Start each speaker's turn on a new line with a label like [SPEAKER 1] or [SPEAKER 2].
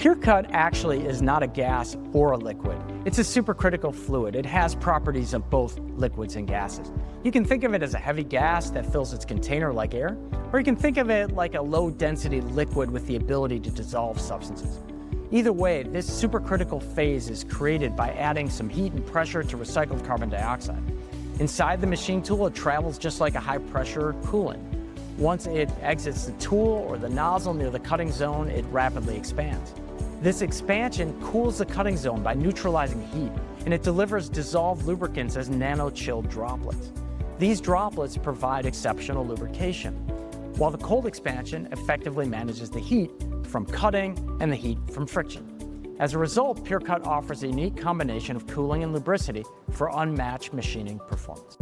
[SPEAKER 1] PureCut actually is not a gas or a liquid. It's a supercritical fluid. It has properties of both liquids and gases. You can think of it as a heavy gas that fills its container like air, or you can think of it like a low-density liquid with the ability to dissolve substances. Either way, this supercritical phase is created by adding some heat and pressure to recycled carbon dioxide. Inside the machine tool, it travels just like a high-pressure coolant. Once it exits the tool or the nozzle near the cutting zone, it rapidly expands. This expansion cools the cutting zone by neutralizing heat, and it delivers dissolved lubricants as nano-chilled droplets. These droplets provide exceptional lubrication, while the cold expansion effectively manages the heat from cutting and the heat from friction. As a result, PureCut offers a unique combination of cooling and lubricity for unmatched machining performance.